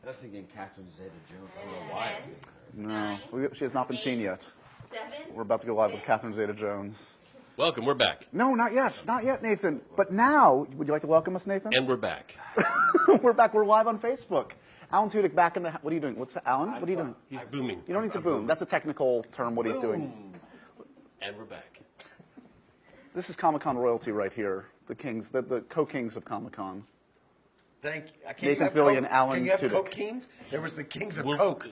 I was thinking Catherine Zeta-Jones. I don't know why. No, she has not been seen yet. 7. We're about to go live with Catherine Zeta-Jones. Welcome, we're back. No, not yet, Nathan. But now, would you like to welcome us, Nathan? And we're back. We're back. We're live on Facebook. Alan Tudyk back in the. What are you doing? What's that, Alan? What are you doing? He's booming. You don't need to boom. That's a technical term. What he's doing. And we're back. This is Comic-Con royalty right here. The kings, the co-kings of Comic-Con. Thank you. Nathan Fillion, Alan Can you have Tudyk. Coke Kings? There was the Kings of Coke.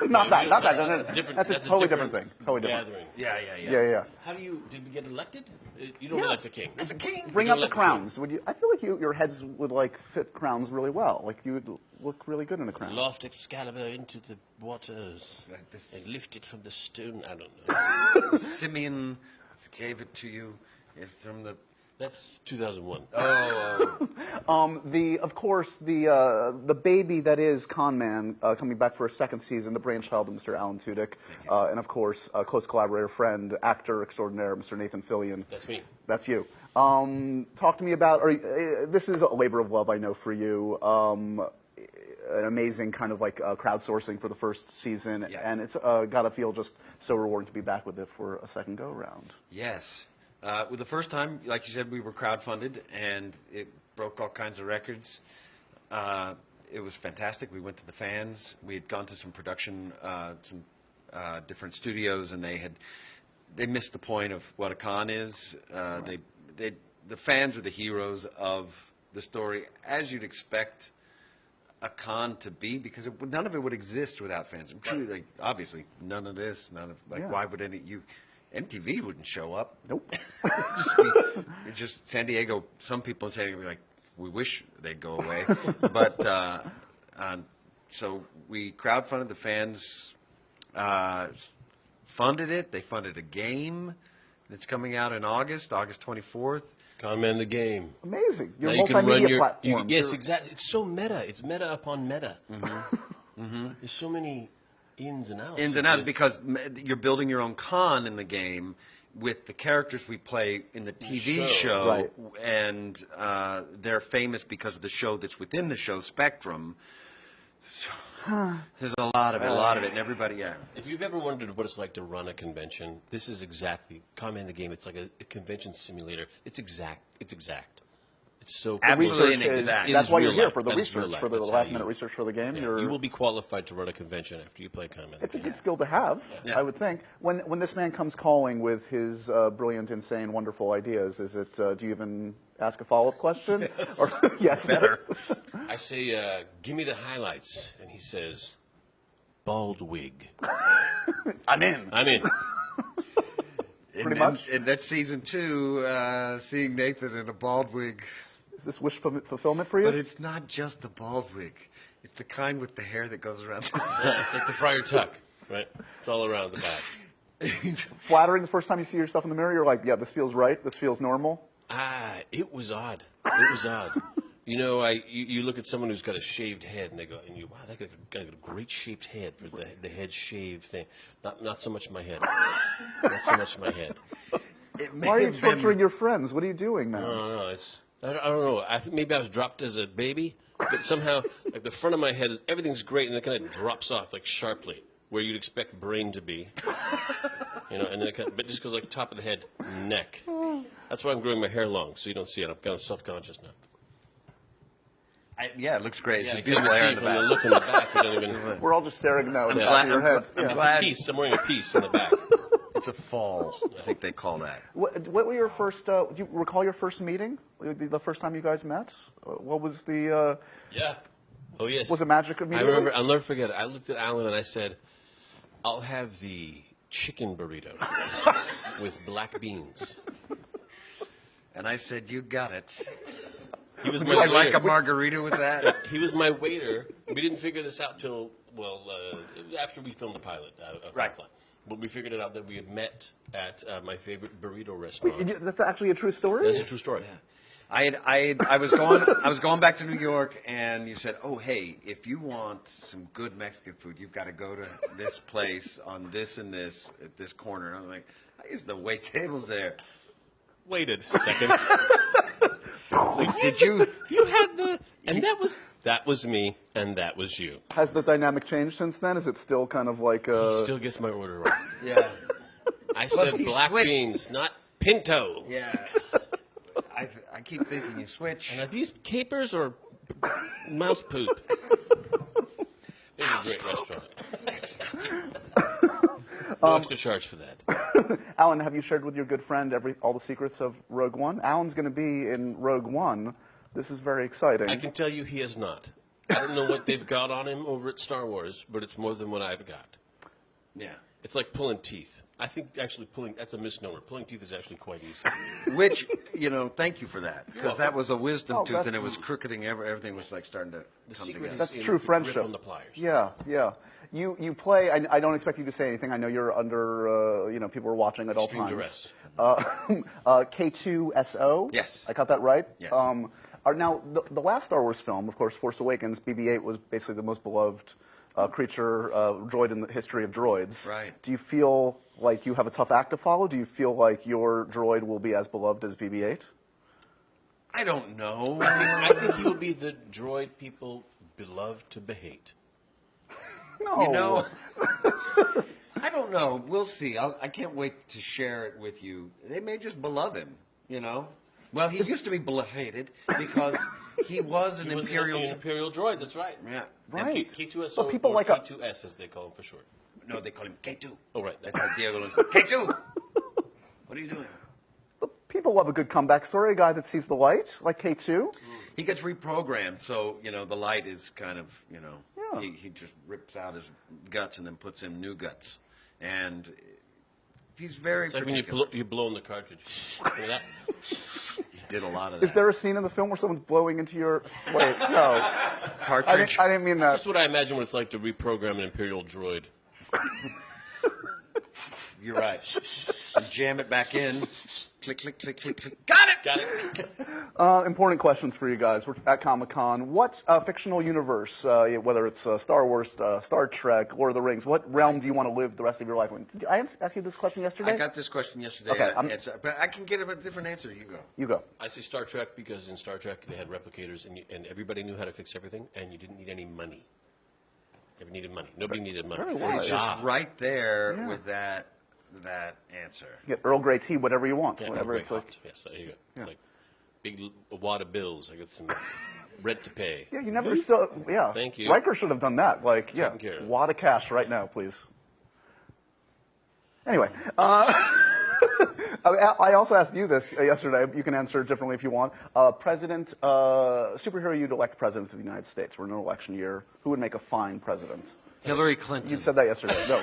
Not that. That's a That's totally different thing. Totally different. Gathering. Yeah. How do did we get elected? You don't elect a king. As a king. Bring You up the elect a crowns. Would you? I feel like your heads would like fit crowns really well. Like you would look really good in a crown. Loft Excalibur into the waters Like this. and lift it from the stone. I don't know. Simeon gave it to you from the. That's 2001. Of course, the baby that is Con Man coming back for a second season, the brainchild of Mr. Alan Tudyk, and of course, close collaborator, friend, actor extraordinaire, Mr. Nathan Fillion. That's me. That's you. Talk to me about. This is a labor of love, I know, for you. An amazing kind of like crowdsourcing for the first season, and it's got to feel just so rewarding to be back with it for a second go round. Yes. Well, the first time, like you said, we were crowdfunded, and it broke all kinds of records. It was fantastic. We went to the fans. We had gone to some production, some different studios, and they missed the point of what a con is. Right. The fans are the heroes of the story, as you'd expect a con to be, because none of it would exist without fans. I'm truly, like, obviously, none of this, why would MTV wouldn't show up. Nope. It's just San Diego. Some people in San Diego would be like, we wish they'd go away. But so we crowdfunded. The fans funded it. They funded a game that's coming out in August 24th. Comment the game. Amazing. Your Now you can run multimedia platform. yes, exactly. It's so meta. It's meta upon meta. There's so many ins and outs. Ins and outs, because you're building your own con in the game with the characters we play in the TV show, Right. And they're famous because of the show that's within the show, Spectrum. So, there's a lot of it, and everybody, If you've ever wondered what it's like to run a convention, this is exactly Comment the game. It's like a convention simulator. It's exact. It's so Absolutely Research is- exact. That's why you're real here, life. for the That is real research, life. for the That's how last-minute you- research for the game. Yeah, you will be qualified to run a convention after you play Comment. It's a good skill to have, Yeah. I would think. When this man comes calling with his brilliant, insane, wonderful ideas, is it? Do you even ask a follow-up question? Yes. Or, yes. better. I say, give me the highlights, and he says, bald wig. I'm in. I'm in. Pretty much. And that's season 2, seeing Nathan in a bald wig. Is this wish fulfillment for you? But it's not just the bald wig. It's the kind with the hair that goes around the side. It's like the Friar Tuck, right? It's all around the back. Flattering the first time you see yourself in the mirror, you're like, yeah, this feels right. This feels normal. It was odd. It was odd. You know, you look at someone who's got a shaved head, and wow, they got a great shaped head for the head shaved thing. Not so much my head. Not so much my head. Why are you torturing your friends? What are you doing, man? No, I don't know. I think maybe I was dropped as a baby, but somehow, like the front of my head, everything's great, and it kind of drops off like sharply, where you'd expect brain to be. You know, and then but it just goes like top of the head, neck. That's why I'm growing my hair long, so you don't see it. I'm kind of self-conscious now. Yeah, it looks great. Yeah, It's you a can't beautiful even hair see in it the when you back. look in the back. You don't even. We're all just staring now at the Yeah. top of your head. I'm Yeah. glad- It's a piece. I'm wearing a piece in the back. It's a fall, I think they call that. What were your first? Do you recall your first meeting? The first time you guys met? What was the? Yeah. Oh yes. Was it magic I immediately? remember. I'll never forget it. I looked at Alan and I said, "I'll have the chicken burrito with black beans." And I said, you got it. He was Would my you like waiter. a margarita with that? He was my waiter. We didn't figure this out till after we filmed the pilot. Right. But we figured it out that we had met at my favorite burrito restaurant. That's actually a true story. That's a true story. I was going back to New York, and you said, "Oh, hey, if you want some good Mexican food, you've got to go to this place on this and this at this corner." And I'm like, "I used to wait tables there." Waited a second. Like, did you? You had the, and that was That was me, and that was you. Has the dynamic changed since then? Is it still kind of like He still gets my order wrong. Yeah. I said he black switched. beans, not pinto. Yeah. I keep thinking you switch. And are these capers or mouse poop? It's a great restaurant. No extra charge for that. Alan, have you shared with your good friend all the secrets of Rogue One? Alan's going to be in Rogue One. This is very exciting. I can tell you he has not. I don't know what they've got on him over at Star Wars, but it's more than what I've got. Yeah. It's like pulling teeth. I think actually that's a misnomer. Pulling teeth is actually quite easy. Which, thank you for that. Because that was a wisdom Oh, tooth and it that's- was crooketing. Everything was like starting to come secret together. is- That's in true the grip friendship. on the pliers. Yeah, yeah. You play. I don't expect you to say anything. I know you're under. People are watching at Extreme all duress. times. K2SO. Yes. I got that right. Yes. Now the last Star Wars film, of course, Force Awakens. BB-8 was basically the most beloved creature droid in the history of droids. Right. Do you feel like you have a tough act to follow? Do you feel like your droid will be as beloved as BB-8? I don't know. I think he will be the droid people beloved to behate. No. I don't know. We'll see. I can't wait to share it with you. They may just beloved him, Well, he used to be hated because he was an He was imperial. an Imperial droid, that's right. Yeah. Right. K2SO But people or like K2S, as they call him for short. No, they call him K2. Oh, right. That's how Diego looks. K2. What are you doing? People love a good comeback story. A guy that sees the light, like K2. He gets reprogrammed, so the light is kind of Yeah. he just rips out his guts and then puts in new guts, and he's very It's like when particular. you blow in the cartridge. You know that? He did a lot of that. Is there a scene in the film where someone's blowing into your? Wait, no. cartridge? I didn't mean That's that. just what I imagine what it's like to reprogram an Imperial droid. You're right. And jam it back in. Click, click, click, click, click. Got it. Got it? Important questions for you guys. We're at Comic-Con. What fictional universe, whether it's Star Wars, Star Trek, Lord of the Rings, what realm do you want to live the rest of your life in? Did I ask you this question yesterday? I got this question yesterday. Okay, but I can get a different answer. You go. You go. I say Star Trek because in Star Trek they had replicators and everybody knew how to fix everything and you didn't need any money. Never needed money. Nobody needed money. Very Or a wise. It's job. just right there Yeah. with that answer. You get Earl Grey tea, whatever you want. Yeah, Whatever great it's like. hot. Yes, there you go. It's like big wad of bills. I got some rent to pay. Yeah, you never still. Yeah. Thank you. Riker should have done that. Like, yeah, Taken care of. wad of cash right now, please. Anyway, I also asked you this yesterday. You can answer differently if you want. Superhero you'd elect president of the United States. We're in an election year. Who would make a fine president? Hillary Clinton. You said that yesterday. No.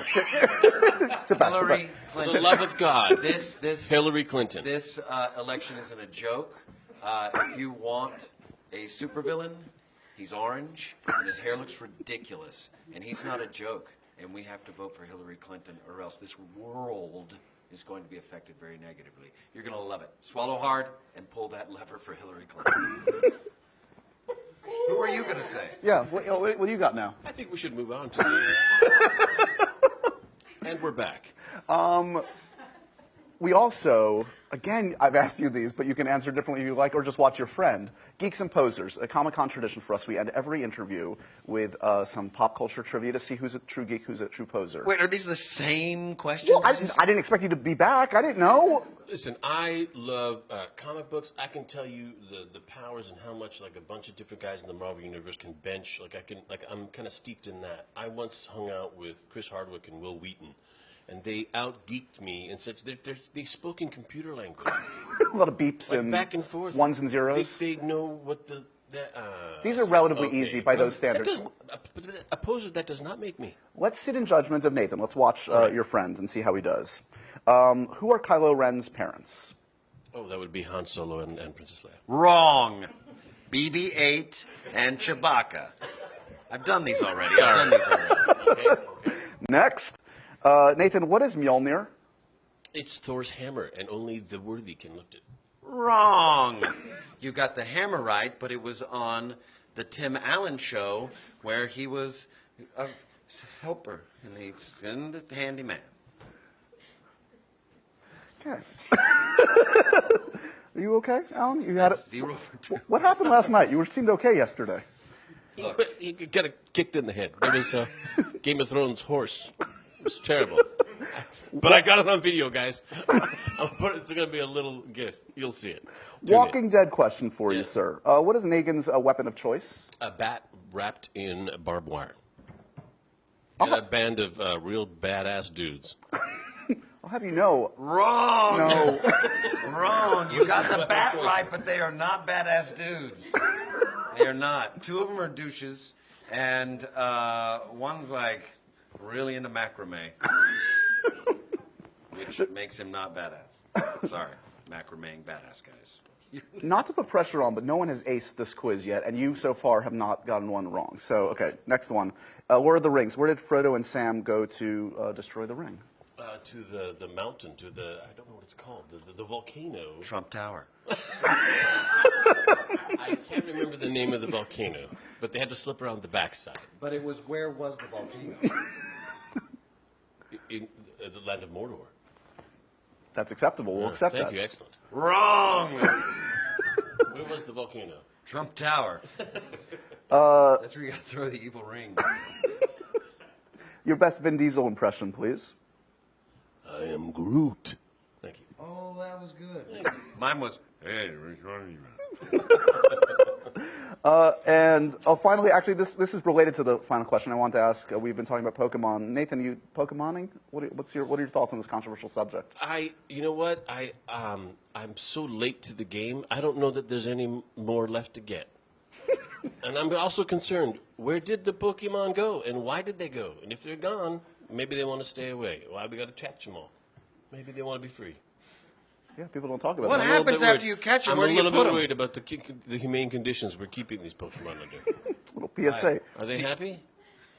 Sit back. Hillary For the Clinton. love of God, This Hillary Clinton. This election isn't a joke. If you want a supervillain, he's orange and his hair looks ridiculous, and he's not a joke. And we have to vote for Hillary Clinton, or else this world is going to be affected very negatively. You're going to love it. Swallow hard and pull that lever for Hillary Clinton. Who are you going to say? Yeah. What do you got now? I think we should move on to the... And we're back. We also, again, I've asked you these, but you can answer differently if you like, or just watch your friend. Geeks and Posers, a Comic-Con tradition for us. We end every interview with some pop culture trivia to see who's a true geek, who's a true poser. Wait, are these the same questions? Well, I didn't expect you to be back. I didn't know. Listen, I love comic books. I can tell you the powers and how much like a bunch of different guys in the Marvel universe can bench. I'm kind of steeped in that. I once hung out with Chris Hardwick and Will Wheaton, and they out-geeked me in such they spoke in computer language, A lot of beeps like and back and forth, ones and zeros. They know what the. These are relatively okay. easy by those That standards. a poser that does not make me. Let's sit in judgment of Nathan. Let's watch your friend and see how he does. Who are Kylo Ren's parents? Oh, that would be Han Solo and Princess Leia. Wrong. BB-8 and Chewbacca. I've done these already. Okay. Next, Nathan, what is Mjolnir? It's Thor's hammer, and only the worthy can lift it. Wrong. You got the hammer right, but it was on the Tim Allen show where he was a helper in the extended handyman. Okay. Are you okay, Alan? You had it. 0 for 2. What happened last night? You seemed okay yesterday. He got kicked in the head. It was Game of Thrones horse. It was terrible. But I got it on video, guys. It's going to be a little gif. You'll see it. Walking Dead question for you, Yes. sir. What is Negan's weapon of choice? A bat wrapped in barbed wire. And a band of real badass dudes. I'll have you know. Wrong. No. Wrong. You got the weapon bat choice? right, but they are not badass dudes. They are not. Two of them are douches, and one's like really into macrame, which makes him not badass. Sorry, macrameing badass guys. Not to put pressure on, but no one has aced this quiz yet, and you so far have not gotten one wrong. So, okay, next one. Where are the rings? Where did Frodo and Sam go to destroy the ring? To the mountain, to the, I don't know what it's called, the volcano. Trump Tower. I can't remember the name of the volcano, but they had to slip around the backside. But it was where was the volcano? In the land of Mordor. That's acceptable. We'll accept Thank that. you, excellent. Wrong. Where was the volcano? Trump Tower. That's where you got to throw the evil ring. Your best Vin Diesel impression, please. I am Groot. Thank you. Oh, that was good. Mine was, hey, which one are you? And finally, actually, this is related to the final question I want to ask. We've been talking about Pokemon. Nathan, you Pokemoning? What are your thoughts on this controversial subject? You know what? I'm so late to the game. I don't know that there's any more left to get. And I'm also concerned, where did the Pokemon go, and why did they go? And if they're gone, maybe they want to stay away. Why we got to catch them all? Maybe they want to be free. Yeah, people don't talk about What that. happened? happens after you catch 'em? Where do you I'm a put little 'em? bit worried about the humane conditions we're keeping these Pokemon under. Little PSA. Are they happy?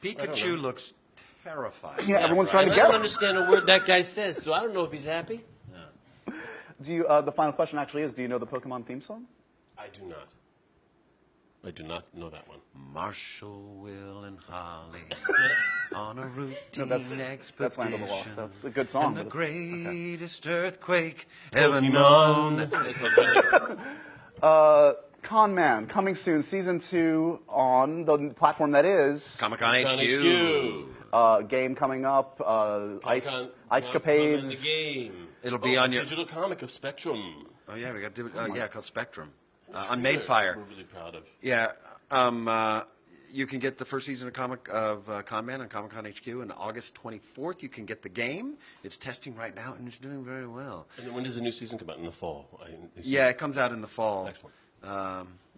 Pikachu looks terrified. Yeah, everyone's trying to I get don't him. understand a word that guy says, so I don't know if he's happy. Do you? The final question actually is: do you know the Pokemon theme song? I do not. I do not know that one. Marshall, Will, and Holly on a routine expedition. That's Land of the Lost. That's a good song. And the but it's- greatest earthquake ever known. It's a Con Man coming soon, season 2 on the platform that is Comic-Con HQ. HQ. game coming up. Ice Come in Capades. the game. It'll be on your. digital comic of Spectrum. Oh yeah, we got called Spectrum on Madefire. We're really proud of. Yeah, you can get the first season of Con Man on Comic-Con HQ, and August 24th you can get the game. It's testing right now, and it's doing very well. And then when does the new season come out? In the fall? Yeah, it comes out in the fall. Excellent.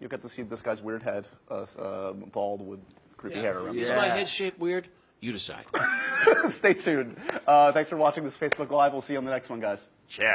You'll get to see this guy's weird head, bald with creepy hair around. Is Yeah. my head shaped weird? You decide. Stay tuned. Thanks for watching this Facebook Live. We'll see you on the next one, guys. Yeah.